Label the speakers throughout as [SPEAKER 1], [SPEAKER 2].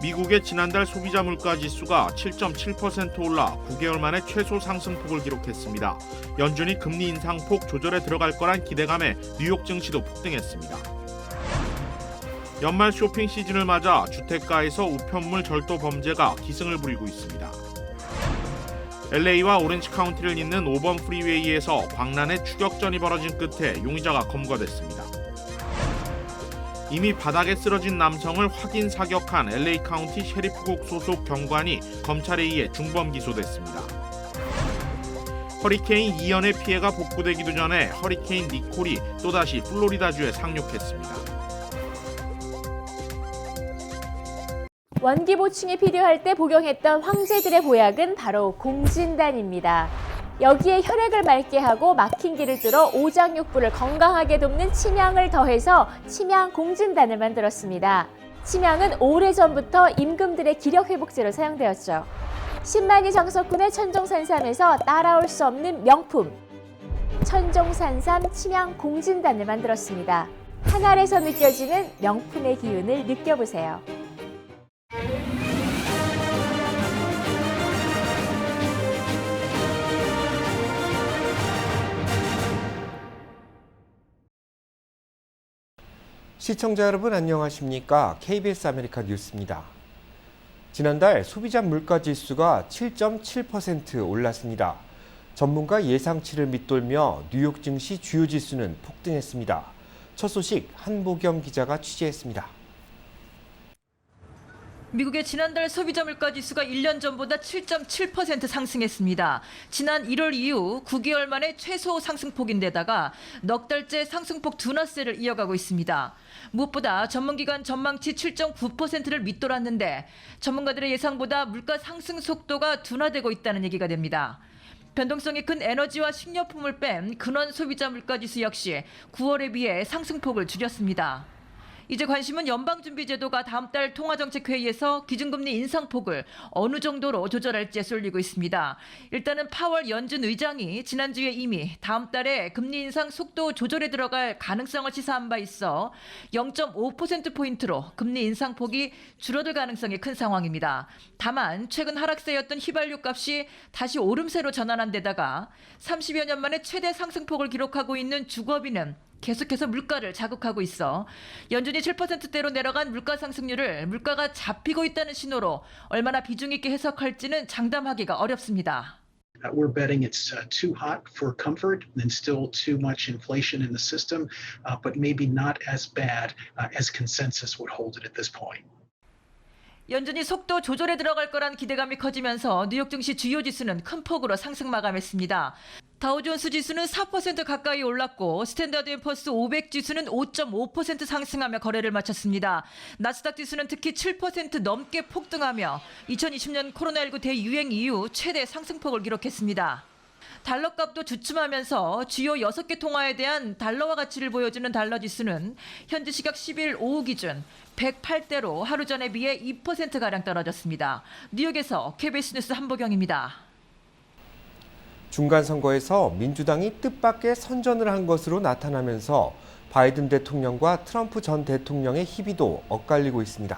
[SPEAKER 1] 미국의 지난달 소비자 물가 지수가 7.7% 올라 9개월 만에 최소 상승폭을 기록했습니다. 연준이 금리 인상폭 조절에 들어갈 거란 기대감에 뉴욕 증시도 폭등했습니다. 연말 쇼핑 시즌을 맞아 주택가에서 우편물 절도 범죄가 기승을 부리고 있습니다. LA와 오렌지 카운티를 잇는 5번 프리웨이에서 광란의 추격전이 벌어진 끝에 용의자가 검거됐습니다. 이미 바닥에 쓰러진 남성을 확인 사격한 LA 카운티 셰리프국 소속 경관이 검찰에 의해 중범 기소됐습니다. 허리케인 이연의 피해가 복구되기도 전에 허리케인 니콜이 또다시 플로리다주에 상륙했습니다.
[SPEAKER 2] 원기 보충이 필요할 때 복용했던 황제들의 보약은 바로 공진단입니다. 여기에 혈액을 맑게 하고 막힌 길을 뚫어 오장육부를 건강하게 돕는 침향을 더해서 침향 공진단을 만들었습니다. 침향은 오래전부터 임금들의 기력회복제로 사용되었죠. 10만이 장석군의 천종산삼에서 따라올 수 없는 명품 천종산삼 침향 공진단을 만들었습니다. 한 알에서 느껴지는 명품의 기운을 느껴보세요.
[SPEAKER 3] 시청자 여러분 안녕하십니까? KBS 아메리카 뉴스입니다. 지난달 소비자 물가 지수가 7.7% 올랐습니다. 전문가 예상치를 밑돌며 뉴욕 증시 주요 지수는 폭등했습니다. 첫 소식 한보경 기자가 취재했습니다.
[SPEAKER 4] 미국의 지난달 소비자 물가 지수가 1년 전보다 7.7% 상승했습니다. 지난 1월 이후 9개월 만에 최소 상승폭인데다가 넉 달째 상승폭 둔화세를 이어가고 있습니다. 무엇보다 전문기관 전망치 7.9%를 밑돌았는데 전문가들의 예상보다 물가 상승 속도가 둔화되고 있다는 얘기가 됩니다. 변동성이 큰 에너지와 식료품을 뺀 근원 소비자 물가 지수 역시 9월에 비해 상승폭을 줄였습니다. 이제 관심은 연방준비제도가 다음 달 통화정책회의에서 기준금리 인상폭을 어느 정도로 조절할지에 쏠리고 있습니다. 일단은 파월 연준 의장이 지난주에 이미 다음 달에 금리 인상 속도 조절에 들어갈 가능성을 시사한 바 있어 0.5%포인트로 금리 인상폭이 줄어들 가능성이 큰 상황입니다. 다만 최근 하락세였던 휘발유 값이 다시 오름세로 전환한 데다가 30여 년 만에 최대 상승폭을 기록하고 있는 주거비는 계속해서 물가를 자극하고 있어 연준이 7%대로 내려간 물가 상승률을 물가가 잡히고 있다는 신호로 얼마나 비중 있게 해석할지는 장담하기가 어렵습니다.
[SPEAKER 5] We're betting it's too hot for comfort and still too much inflation in the system, but maybe not as bad as consensus would hold it at this point.
[SPEAKER 4] 연준이 속도 조절에 들어갈 거란 기대감이 커지면서 뉴욕 증시 주요 지수는 큰 폭으로 상승 마감했습니다. 다우존스 지수는 4% 가까이 올랐고 스탠다드앤퍼스 500 지수는 5.5% 상승하며 거래를 마쳤습니다. 나스닥 지수는 특히 7% 넘게 폭등하며 2020년 코로나19 대유행 이후 최대 상승폭을 기록했습니다. 달러 값도 주춤하면서 주요 6개 통화에 대한 달러화 가치를 보여주는 달러 지수는 현지 시각 10일 오후 기준 108대로 하루 전에 비해 2%가량 떨어졌습니다. 뉴욕에서 KBS 뉴스 한보경입니다.
[SPEAKER 3] 중간선거에서 민주당이 뜻밖의 선전을 한 것으로 나타나면서 바이든 대통령과 트럼프 전 대통령의 희비도 엇갈리고 있습니다.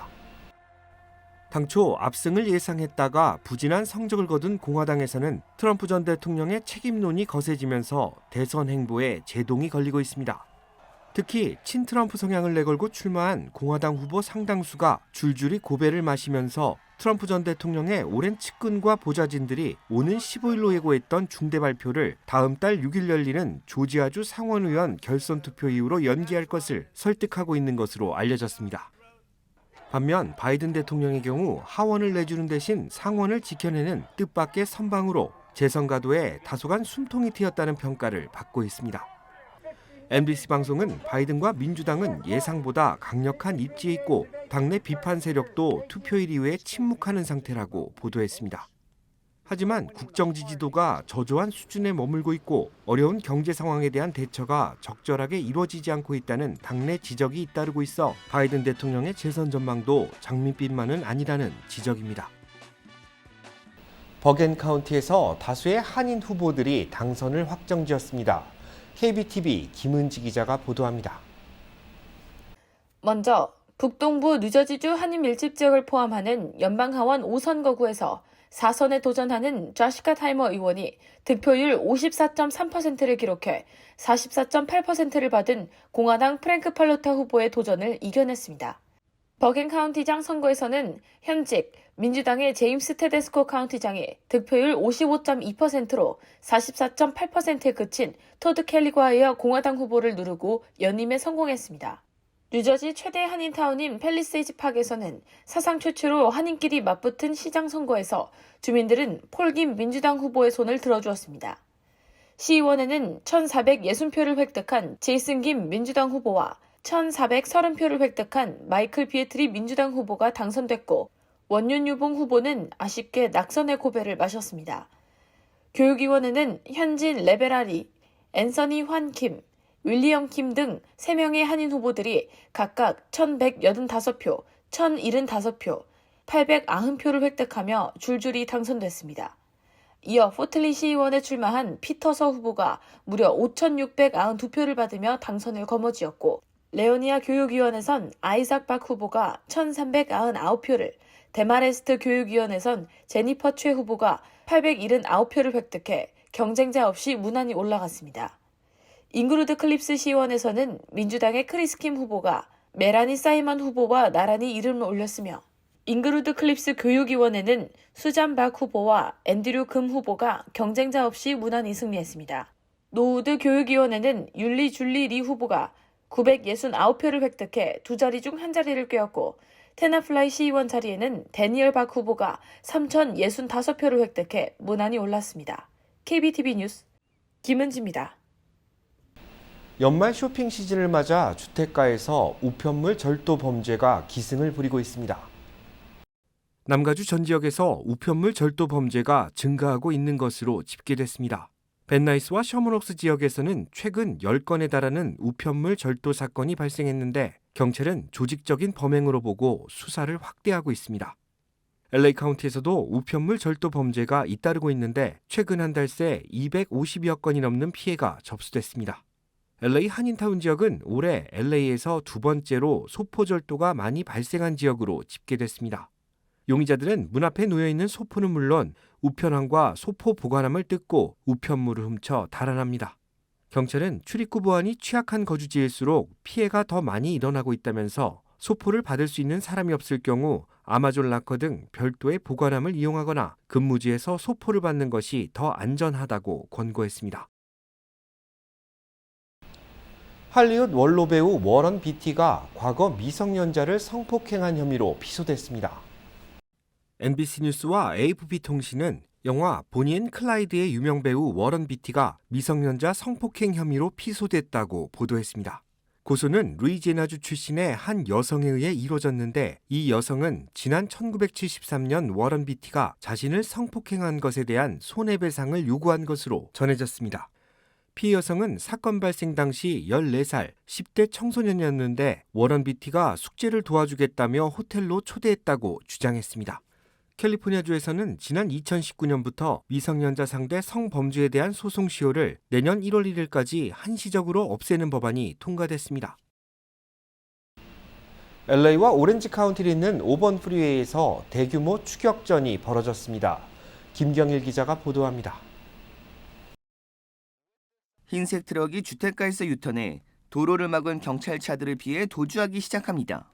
[SPEAKER 3] 당초 압승을 예상했다가 부진한 성적을 거둔 공화당에서는 트럼프 전 대통령의 책임론이 거세지면서 대선 행보에 제동이 걸리고 있습니다. 특히 친트럼프 성향을 내걸고 출마한 공화당 후보 상당수가 줄줄이 고배를 마시면서 트럼프 전 대통령의 오랜 측근과 보좌진들이 오는 15일로 예고했던 중대 발표를 다음 달 6일 열리는 조지아주 상원의원 결선 투표 이후로 연기할 것을 설득하고 있는 것으로 알려졌습니다. 반면 바이든 대통령의 경우 하원을 내주는 대신 상원을 지켜내는 뜻밖의 선방으로 재선 가도에 다소간 숨통이 트였다는 평가를 받고 있습니다. MBC 방송은 바이든과 민주당은 예상보다 강력한 입지에 있고 당내 비판 세력도 투표일 이후에 침묵하는 상태라고 보도했습니다. 하지만 국정 지지도가 저조한 수준에 머물고 있고 어려운 경제 상황에 대한 대처가 적절하게 이루어지지 않고 있다는 당내 지적이 잇따르고 있어 바이든 대통령의 재선 전망도 장밋빛만은 아니라는 지적입니다. 버겐 카운티에서 다수의 한인 후보들이 당선을 확정지었습니다. KBTV 김은지 기자가 보도합니다.
[SPEAKER 6] 먼저
[SPEAKER 2] 북동부 뉴저지주 한인 밀집 지역을 포함하는 연방하원 5선 거구에서 4선에 도전하는 좌시카 타이머 의원이 득표율 54.3%를 기록해 44.8%를 받은 공화당 프랭크 팔로타 후보의 도전을 이겨냈습니다. 버겐 카운티장 선거에서는 현직 민주당의 제임스 테데스코 카운티장이 득표율 55.2%로 44.8%에 그친 토드 켈리과 이어 공화당 후보를 누르고 연임에 성공했습니다. 뉴저지 최대 한인타운인 팰리세이즈 팍에서는 사상 최초로 한인끼리 맞붙은 시장 선거에서 주민들은 폴 김 민주당 후보의 손을 들어주었습니다. 시의원에는 1,460표를 획득한 제이슨 김 민주당 후보와 1,430표를 획득한 마이클 비에트리 민주당 후보가 당선됐고 원윤 유봉 후보는 아쉽게 낙선의 고배를 마셨습니다. 교육위원회는 현진 레베라리, 앤서니 환 킴, 윌리엄 킴 등 3명의 한인 후보들이 각각 1,185표, 1,075표, 890표를 획득하며 줄줄이 당선됐습니다. 이어 포틀리 시의원에 출마한 피터서 후보가 무려 5,692표를 받으며 당선을 거머쥐었고 레오니아 교육위원회선 아이삭 박 후보가 1,399표를, 데마레스트 교육위원회선 제니퍼 최 후보가 879표를 획득해 경쟁자 없이 무난히 올라갔습니다. 잉그루드 클립스 시의원에서는 민주당의 크리스 킴 후보가 메라니 사이먼 후보와 나란히 이름을 올렸으며 잉그루드 클립스 교육위원회는 수잔 박 후보와 앤드류 금 후보가 경쟁자 없이 무난히 승리했습니다. 노우드 교육위원회는 율리 줄리 리 후보가 969표를 획득해 두 자리 중 한 자리를 꿰었고 테나플라이 시의원 자리에는 데니얼 박 후보가 3,065표를 획득해 무난히 올랐습니다. KBTV 뉴스 김은지입니다.
[SPEAKER 3] 연말 쇼핑 시즌을 맞아 주택가에서 우편물 절도 범죄가 기승을 부리고 있습니다. 남가주 전 지역에서 우편물 절도 범죄가 증가하고 있는 것으로 집계됐습니다. 벤나이스와 셔먼옥스 지역에서는 최근 10건에 달하는 우편물 절도 사건이 발생했는데 경찰은 조직적인 범행으로 보고 수사를 확대하고 있습니다. LA 카운티에서도 우편물 절도 범죄가 잇따르고 있는데 최근 한 달 새 250여 건이 넘는 피해가 접수됐습니다. LA 한인타운 지역은 올해 LA에서 두 번째로 소포 절도가 많이 발생한 지역으로 집계됐습니다. 용의자들은 문 앞에 놓여있는 소포는 물론 우편함과 소포 보관함을 뜯고 우편물을 훔쳐 달아납니다. 경찰은 출입구 보안이 취약한 거주지일수록 피해가 더 많이 일어나고 있다면서 소포를 받을 수 있는 사람이 없을 경우 아마존 락커 등 별도의 보관함을 이용하거나 근무지에서 소포를 받는 것이 더 안전하다고 권고했습니다. 할리우드 원로 배우 워런 비티가 과거 미성년자를 성폭행한 혐의로 피소됐습니다. NBC 뉴스와 AFP 통신은 영화 보니 앤 클라이드의 유명 배우 워런 비티가 미성년자 성폭행 혐의로 피소됐다고 보도했습니다. 고소는 루이지애나주 출신의 한 여성에 의해 이루어졌는데 이 여성은 지난 1973년 워런 비티가 자신을 성폭행한 것에 대한 손해배상을 요구한 것으로 전해졌습니다. 피해 여성은 사건 발생 당시 14살 10대 청소년이었는데 워런 비티가 숙제를 도와주겠다며 호텔로 초대했다고 주장했습니다. 캘리포니아주에서는 지난 2019년부터 미성년자 상대 성범죄에 대한 소송 시효를 내년 1월 1일까지 한시적으로 없애는 법안이 통과됐습니다. LA와 오렌지 카운티를 잇는 5번 프리웨이에서 대규모 추격전이 벌어졌습니다. 김경일 기자가 보도합니다.
[SPEAKER 6] 흰색 트럭이 주택가에서 유턴해 도로를 막은 경찰차들을 피해 도주하기 시작합니다.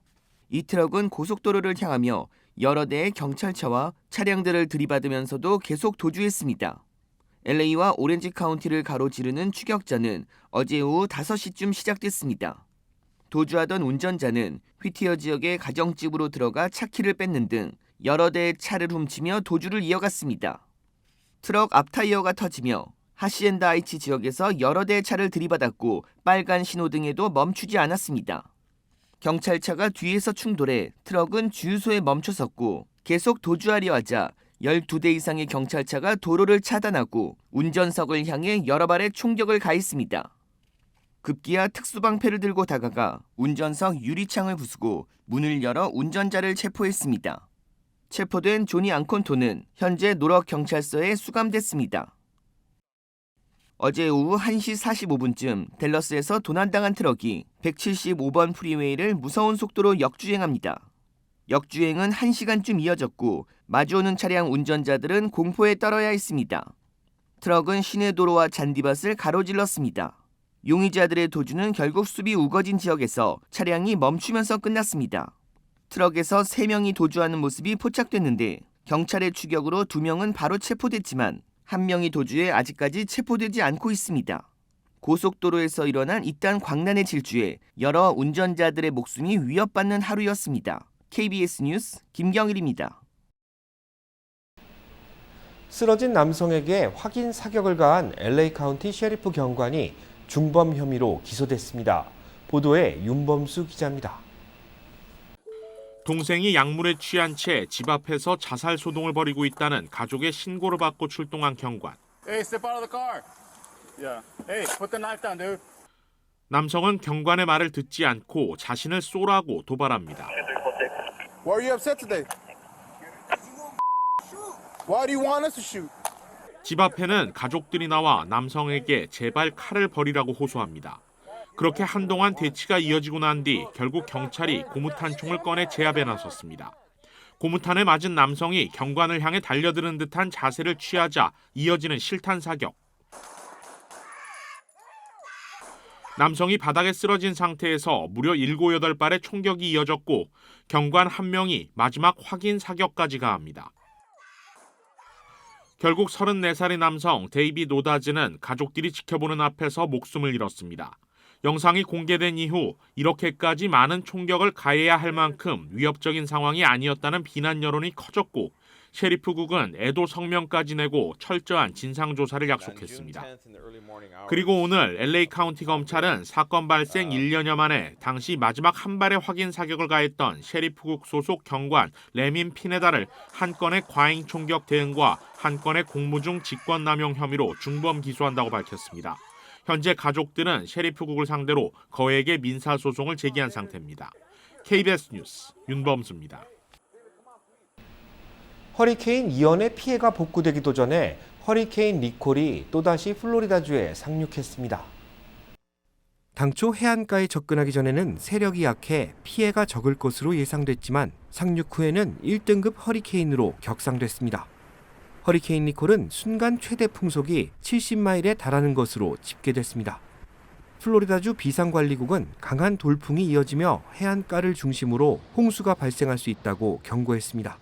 [SPEAKER 6] 이 트럭은 고속도로를 향하며 여러 대의 경찰차와 차량들을 들이받으면서도 계속 도주했습니다. LA와 오렌지 카운티를 가로지르는 추격전은 어제 오후 5시쯤 시작됐습니다. 도주하던 운전자는 휘티어 지역의 가정집으로 들어가 차키를 뺏는 등 여러 대의 차를 훔치며 도주를 이어갔습니다. 트럭 앞 타이어가 터지며 하시엔다 하이츠 지역에서 여러 대의 차를 들이받았고 빨간 신호등에도 멈추지 않았습니다. 경찰차가 뒤에서 충돌해 트럭은 주유소에 멈춰섰고 계속 도주하려 하자 12대 이상의 경찰차가 도로를 차단하고 운전석을 향해 여러 발의 총격을 가했습니다. 급기야 특수방패를 들고 다가가 운전석 유리창을 부수고 문을 열어 운전자를 체포했습니다. 체포된 조니 앙콘토는 현재 노럭 경찰서에 수감됐습니다. 어제 오후 1시 45분쯤 댈러스에서 도난당한 트럭이 175번 프리웨이를 무서운 속도로 역주행합니다. 역주행은 1시간쯤 이어졌고 마주오는 차량 운전자들은 공포에 떨어야 했습니다. 트럭은 시내 도로와 잔디밭을 가로질렀습니다. 용의자들의 도주는 결국 숲이 우거진 지역에서 차량이 멈추면서 끝났습니다. 트럭에서 3명이 도주하는 모습이 포착됐는데 경찰의 추격으로 2명은 바로 체포됐지만 1명이 도주해 아직까지 체포되지 않고 있습니다. 고속도로에서 일어난 이딴 광란의 질주에 여러 운전자들의 목숨이 위협받는 하루였습니다. KBS 뉴스 김경일입니다.
[SPEAKER 3] 쓰러진 남성에게 확인 사격을 가한 LA 카운티 셰리프 경관이 중범 혐의로 기소됐습니다. 보도에 윤범수 기자입니다.
[SPEAKER 1] 동생이 약물에 취한 채 집 앞에서 자살 소동을 벌이고 있다는 가족의 신고를 받고 출동한 경관.
[SPEAKER 7] Hey, step out of the car. Yeah. Hey, put the knife down, dude.
[SPEAKER 1] 남성은 경관의 말을 듣지 않고 자신을 쏘라고 도발합니다.
[SPEAKER 7] Why are you upset today? Why do you want us to shoot?
[SPEAKER 1] 집 앞에는 가족들이 나와 남성에게 제발 칼을 버리라고 호소합니다. 그렇게 한동안 대치가 이어지고 난 뒤 결국 경찰이 고무탄총을 꺼내 제압에 나섰습니다. 고무탄에 맞은 남성이 경관을 향해 달려드는 듯한 자세를 취하자 이어지는 실탄 사격. 남성이 바닥에 쓰러진 상태에서 무려 7, 8발의 총격이 이어졌고 경관 1명이 마지막 확인 사격까지 가합니다. 결국 34살의 남성 데이비 노다즈는 가족들이 지켜보는 앞에서 목숨을 잃었습니다. 영상이 공개된 이후 이렇게까지 많은 총격을 가해야 할 만큼 위협적인 상황이 아니었다는 비난 여론이 커졌고 셰리프국은 애도 성명까지 내고 철저한 진상조사를 약속했습니다. 그리고 오늘 LA 카운티 검찰은 사건 발생 1년여 만에 당시 마지막 한 발의 확인 사격을 가했던 셰리프국 소속 경관 레민 피네다를 한 건의 과잉 총격 대응과 한 건의 공무 중 직권남용 혐의로 중범 기소한다고 밝혔습니다. 현재 가족들은 셰리프국을 상대로 거액의 민사소송을 제기한 상태입니다. KBS 뉴스 윤범수입니다.
[SPEAKER 3] 허리케인 이언의 피해가 복구되기도 전에 허리케인 니콜이 또다시 플로리다주에 상륙했습니다. 당초 해안가에 접근하기 전에는 세력이 약해 피해가 적을 것으로 예상됐지만 상륙 후에는 1등급 허리케인으로 격상됐습니다. 허리케인 니콜은 순간 최대 풍속이 70마일에 달하는 것으로 집계됐습니다. 플로리다주 비상관리국은 강한 돌풍이 이어지며 해안가를 중심으로 홍수가 발생할 수 있다고 경고했습니다.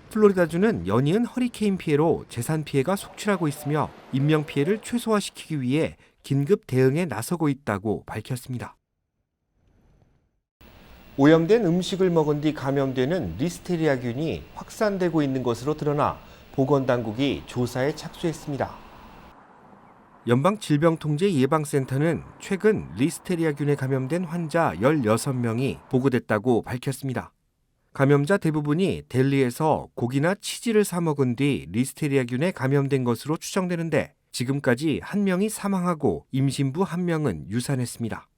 [SPEAKER 3] 플로리다주는 연이은 허리케인 피해로 재산 피해가 속출하고 있으며 인명 피해를 최소화시키기 위해 긴급 대응에 나서고 있다고 밝혔습니다. 오염된 음식을 먹은 뒤 감염되는 리스테리아균이 확산되고 있는 것으로 드러나 보건당국이 조사에 착수했습니다. 연방질병통제예방센터는 최근 리스테리아균에 감염된 환자 16명이 보고됐다고 밝혔습니다. 감염자 대부분이 델리에서 고기나 치즈를 사 먹은 뒤 리스테리아균에 감염된 것으로 추정되는데 지금까지 1명이 사망하고 임신부 1명은 유산했습니다.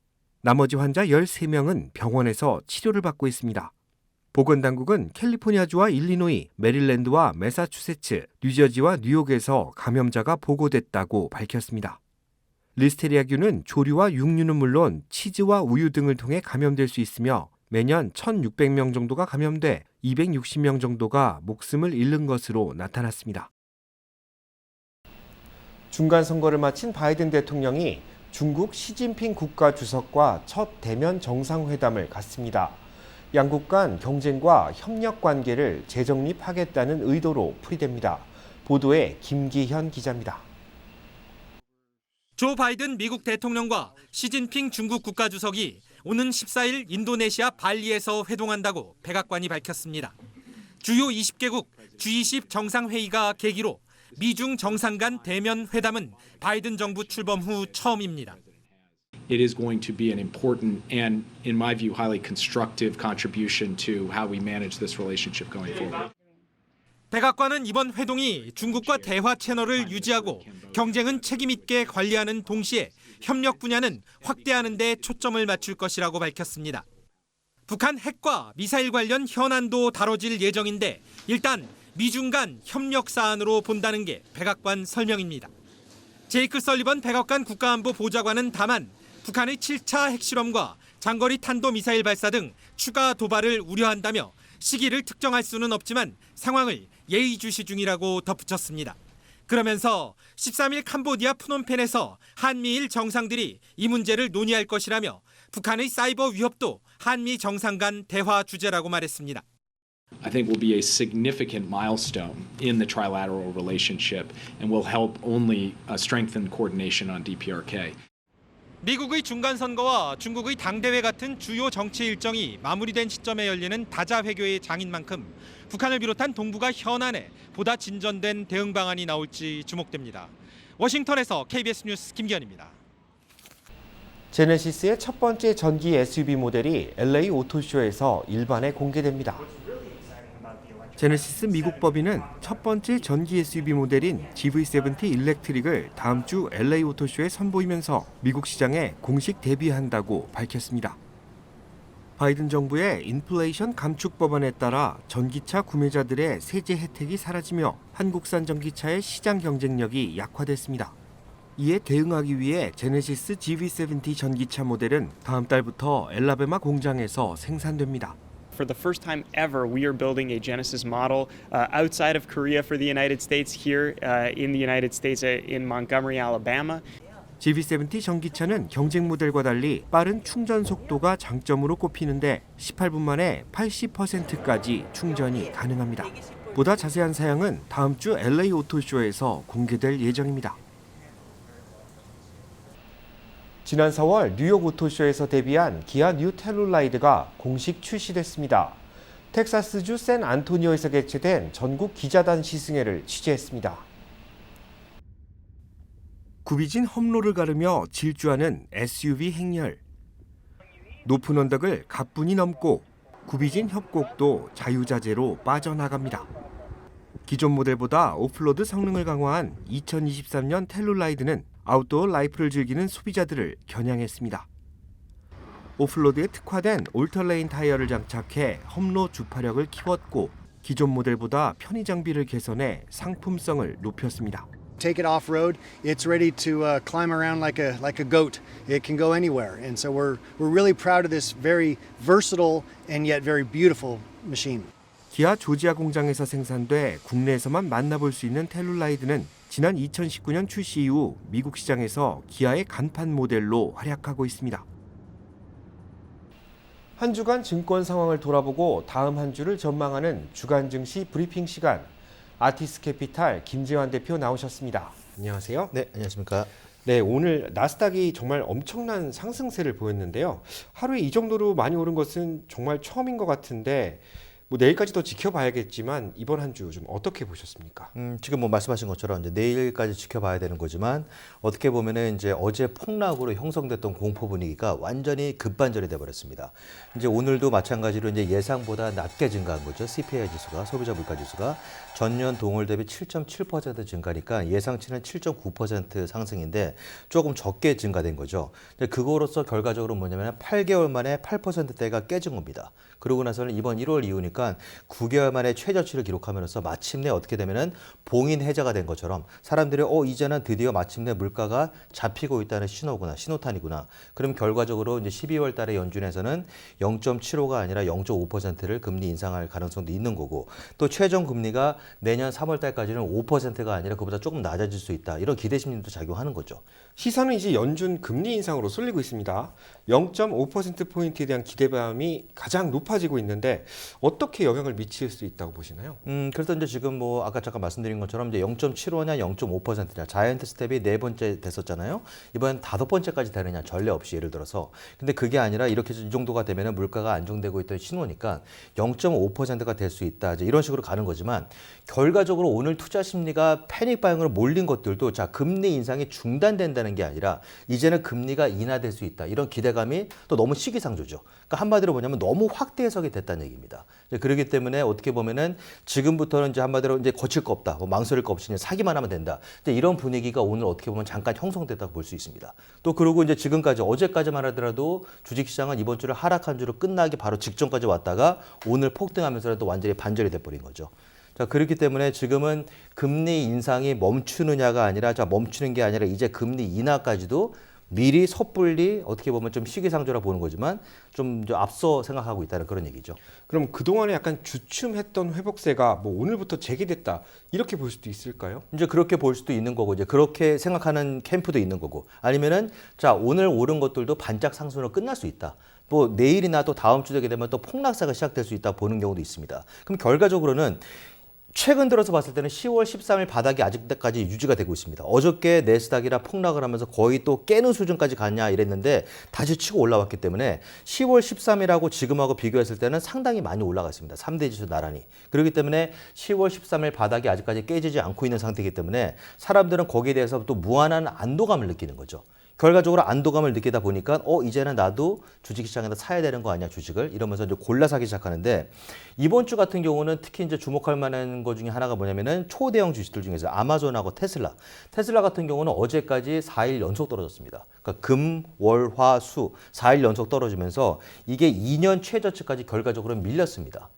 [SPEAKER 3] 나머지 환자 13명은 병원에서 치료를 받고 있습니다. 보건당국은 캘리포니아주와 일리노이, 메릴랜드와 매사추세츠, 뉴저지와 뉴욕에서 감염자가 보고됐다고 밝혔습니다. 리스테리아균은 조류와 육류는 물론 치즈와 우유 등을 통해 감염될 수 있으며 매년 1,600명 정도가 감염돼 260명 정도가 목숨을 잃는 것으로 나타났습니다. 중간선거를 마친 바이든 대통령이 중국 시진핑 국가주석과 첫 대면 정상회담을 갖습니다. 양국 간 경쟁과 협력 관계를 재정립하겠다는 의도로 풀이됩니다. 보도에 김기현 기자입니다.
[SPEAKER 8] 조 바이든 미국 대통령과 시진핑 중국 국가주석이 오는 14일 인도네시아 발리에서 회동한다고 백악관이 밝혔습니다. 주요 20개국 G20 정상회의가 계기로 미중 정상 간 대면 회담은 바이든 정부 출범 후 처음입니다.
[SPEAKER 9] It is going to be an important and, in my view, highly constructive contribution to how we manage this relationship going forward.
[SPEAKER 8] 백악관은 이번 회동이 중국과 대화 채널을 유지하고 경쟁은 책임 있게 관리하는 동시에 협력 분야는 확대하는 데 초점을 맞출 것이라고 밝혔습니다. 북한 핵과 미사일 관련 현안도 다뤄질 예정인데 일단 미중 간 협력 사안으로 본다는 게 백악관 설명입니다. 제이크 설리번 백악관 국가안보 보좌관은 다만 북한의 7차 핵실험과 장거리 탄도미사일 발사 등 추가 도발을 우려한다며 시기를 특정할 수는 없지만 상황을 예의주시 중이라고 덧붙였습니다. 그러면서 13일 캄보디아 프놈펜에서 한미일 정상들이 이 문제를 논의할 것이라며 북한의 사이버 위협도 한미 정상 간 대화 주제라고 말했습니다.
[SPEAKER 9] I think will be a significant milestone in the trilateral relationship and will help only strengthen coordination on DPRK.
[SPEAKER 8] 미국의 중간선거와 중국의 당대회 같은 주요 정치 일정이 마무리된 시점에 열리는 다자 회교의 장인 만큼 북한을 비롯한 동북아 현안에 보다 진전된 대응 방안이 나올지 주목됩니다. 워싱턴에서 KBS 뉴스 김기현입니다.
[SPEAKER 3] 제네시스의 첫 번째 전기 SUV 모델이 LA 오토쇼에서 일반에 공개됩니다. 제네시스 미국 법인은 첫 번째 전기 SUV 모델인 GV70 일렉트릭을 다음 주 LA 오토쇼에 선보이면서 미국 시장에 공식 데뷔한다고 밝혔습니다. 바이든 정부의 인플레이션 감축 법안에 따라 전기차 구매자들의 세제 혜택이 사라지며 한국산 전기차의 시장 경쟁력이 약화됐습니다. 이에 대응하기 위해 제네시스 GV70 전기차 모델은 다음 달부터 엘라베마 공장에서 생산됩니다.
[SPEAKER 10] For the first time ever, we are building a Genesis model outside of Korea for the United States, here in the United States in Montgomery, Alabama.
[SPEAKER 3] GV70 전기차는 경쟁 모델과 달리 빠른 충전 속도가 장점으로 꼽히는데 18분 만에 80%까지 충전이 가능합니다. 보다 자세한 사양은 다음 주 LA 오토쇼에서 공개될 예정입니다. 지난 4월 뉴욕 오토쇼에서 데뷔한 기아 뉴 텔룰라이드가 공식 출시됐습니다. 텍사스주 샌안토니오에서 개최된 전국 기자단 시승회를 취재했습니다. 굽이진 험로를 가르며 질주하는 SUV 행렬. 높은 언덕을 가뿐히 넘고 굽이진 협곡도 자유자재로 빠져나갑니다. 기존 모델보다 오프로드 성능을 강화한 2023년 텔룰라이드는 아웃도어 라이프를 즐기는 소비자들을 겨냥했습니다. 오프로드에 특화된 올터레인 타이어를 장착해 험로 주파력을 키웠고 기존 모델보다 편의 장비를 개선해 상품성을 높였습니다.
[SPEAKER 11] Take it off-road, it's ready to climb around like a goat. It can go anywhere. And so we're really proud of this very versatile and yet very beautiful machine.
[SPEAKER 3] 기아 조지아 공장에서 생산돼 국내에서만 만나볼 수 있는 텔룰라이드는 지난 2019년 출시 이후 미국 시장에서 기아의 간판 모델로 활약하고 있습니다. 한 주간 증권 상황을 돌아보고 다음 한 주를 전망하는 주간 증시 브리핑 시간. 아티스 캐피탈 김재환 대표 나오셨습니다. 안녕하세요.
[SPEAKER 12] 네, 안녕하십니까.
[SPEAKER 3] 네, 오늘 나스닥이 정말 엄청난 상승세를 보였는데요. 하루에 이 정도로 많이 오른 것은 정말 처음인 것 같은데 뭐 내일까지 더 지켜봐야겠지만 이번 한 주 좀 어떻게 보셨습니까?
[SPEAKER 12] 지금 뭐 말씀하신 것처럼 이제 내일까지 지켜봐야 되는 거지만 어떻게 보면은 이제 어제 폭락으로 형성됐던 공포 분위기가 완전히 급반전이 돼버렸습니다. 이제 오늘도 마찬가지로 이제 예상보다 낮게 증가한 거죠. CPI 지수가, 소비자 물가 지수가 전년 동월 대비 7.7% 증가니까 예상치는 7.9% 상승인데 조금 적게 증가된 거죠. 그거로서 결과적으로 뭐냐면 8개월 만에 8%대가 깨진 겁니다. 그러고 나서는 이번 1월 이후니까 9개월 만에 최저치를 기록하면서 마침내 어떻게 되면은 봉인 해제가 된 것처럼 사람들이 이제는 드디어 마침내 물가가 잡히고 있다는 신호구나, 신호탄이구나. 그럼 결과적으로 이제 12월 달에 연준에서는 0.75가 아니라 0.5%를 금리 인상할 가능성도 있는 거고 또 최종 금리가 내년 3월 달까지는 5%가 아니라 그보다 조금 낮아질 수 있다. 이런 기대 심리도 작용하는 거죠.
[SPEAKER 3] 시선은 이제 연준 금리 인상으로 쏠리고 있습니다. 0.5%포인트에 대한 기대감이 가장 높아지고 있는데 어떻게 영향을 미칠 수 있다고 보시나요?
[SPEAKER 12] 그래서 이제 지금 뭐 아까 잠깐 말씀드린 것처럼 이제 0.75냐 0.5%냐 자이언트 스텝이 4번째 됐었잖아요. 이번엔 5번째까지 되느냐 전례 없이 예를 들어서. 근데 그게 아니라 이렇게 이 정도가 되면은 물가가 안정되고 있던 신호니까 0.5%가 될 수 있다. 이제 이런 식으로 가는 거지만 결과적으로 오늘 투자 심리가 패닉 바이응으로 몰린 것들도 자 금리 인상이 중단된다는 게 아니라 이제는 금리가 인하될 수 있다. 이런 기대감이 또 너무 시기상조죠. 그러니까 한마디로 뭐냐면 너무 확대 해석이 됐다는 얘기입니다. 그렇기 때문에 어떻게 보면은 지금부터는 이제 한마디로 이제 거칠 거 없다. 뭐 망설일 거 없이 그냥 사기만 하면 된다. 이런 분위기가 오늘 어떻게 보면 잠깐 형성됐다고 볼 수 있습니다. 또 그러고 이제 지금까지 어제까지만 하더라도 주식시장은 이번 주를 하락한 주로 끝나기 바로 직전까지 왔다가 오늘 폭등하면서 또 완전히 반전이 돼버린 거죠. 자, 그렇기 때문에 지금은 금리 인상이 멈추느냐가 아니라 멈추는 게 아니라 이제 금리 인하까지도 미리 섣불리 어떻게 보면 좀 시기상조라 보는 거지만 좀 앞서 생각하고 있다는 그런 얘기죠.
[SPEAKER 3] 그럼 그동안에 약간 주춤했던 회복세가 뭐 오늘부터 재개됐다 이렇게 볼 수도 있을까요?
[SPEAKER 12] 이제 그렇게 볼 수도 있는 거고 이제 그렇게 생각하는 캠프도 있는 거고 아니면은 자 오늘 오른 것들도 반짝 상승으로 끝날 수 있다. 뭐 내일이나 또 다음 주 되게 되면 또 폭락세가 시작될 수 있다 보는 경우도 있습니다. 그럼 결과적으로는 최근 들어서 봤을 때는 10월 13일 바닥이 아직까지 유지가 되고 있습니다. 어저께 내스닥이라 폭락을 하면서 거의 또 깨는 수준까지 갔냐 이랬는데 다시 치고 올라왔기 때문에 10월 13일하고 지금하고 비교했을 때는 상당히 많이 올라갔습니다. 3대 지수 나란히. 그렇기 때문에 10월 13일 바닥이 아직까지 깨지지 않고 있는 상태이기 때문에 사람들은 거기에 대해서 또 무한한 안도감을 느끼는 거죠. 결과적으로 안도감을 느끼다 보니까 이제는 나도 주식시장에서 사야 되는 거 아니야 주식을 이러면서 이제 골라 사기 시작하는데 이번 주 같은 경우는 특히 이제 주목할 만한 것 중에 하나가 뭐냐면은 초대형 주식들 중에서 아마존하고 테슬라 같은 경우는 어제까지 4일 연속 떨어졌습니다. 그러니까 금, 월, 화, 수 4일 연속 떨어지면서 이게 2년 최저치까지 결과적으로 밀렸습니다.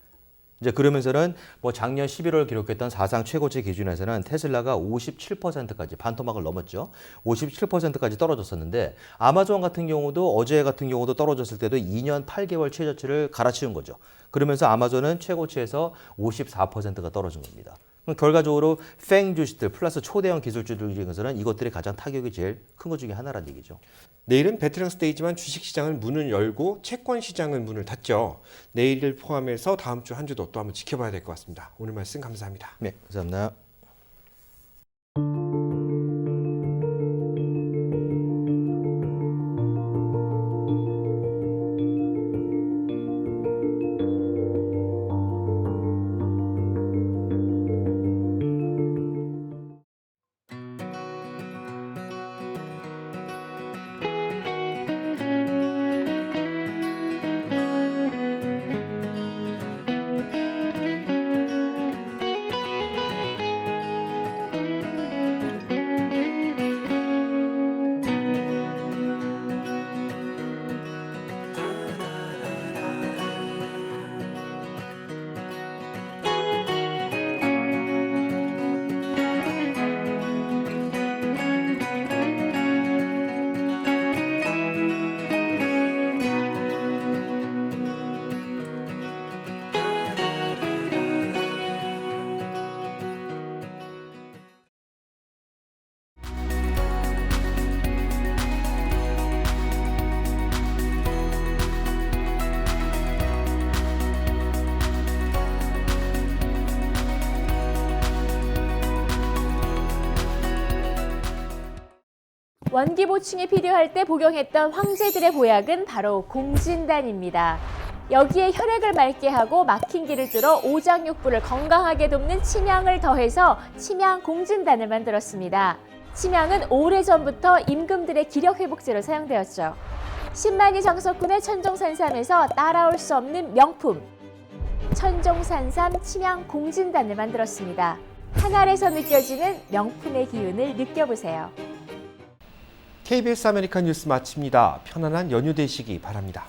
[SPEAKER 12] 이제 그러면서는 뭐 작년 11월 기록했던 사상 최고치 기준에서는 테슬라가 57%까지 반토막을 넘었죠. 57%까지 떨어졌었는데 아마존 같은 경우도 어제 같은 경우도 떨어졌을 때도 2년 8개월 최저치를 갈아치운 거죠. 그러면서 아마존은 최고치에서 54%가 떨어진 겁니다. 그럼 결과적으로 팽 주식들 플러스 초대형 기술주들 중에서는 이것들이 가장 타격이 제일 큰 것 중에 하나라는 얘기죠.
[SPEAKER 3] 내일은 베테랑 스테이지만 주식시장을 문을 열고 채권 시장은 문을 닫죠. 내일을 포함해서 다음 주 한 주도 또 한번 지켜봐야 될 것 같습니다. 오늘 말씀 감사합니다.
[SPEAKER 12] 네, 감사합니다.
[SPEAKER 2] 원기 보충이 필요할 때 복용했던 황제들의 보약은 바로 공진단입니다. 여기에 혈액을 맑게 하고 막힌 길을 뚫어 오장육부를 건강하게 돕는 침양을 더해서 침양 공진단을 만들었습니다. 침양은 오래전부터 임금들의 기력 회복제로 사용되었죠. 10만이 장석군의 천종산삼에서 따라올 수 없는 명품 천종산삼 침양 공진단을 만들었습니다. 한 알에서 느껴지는 명품의 기운을 느껴보세요.
[SPEAKER 3] KBS 아메리칸 뉴스 마칩니다. 편안한 연휴 되시기 바랍니다.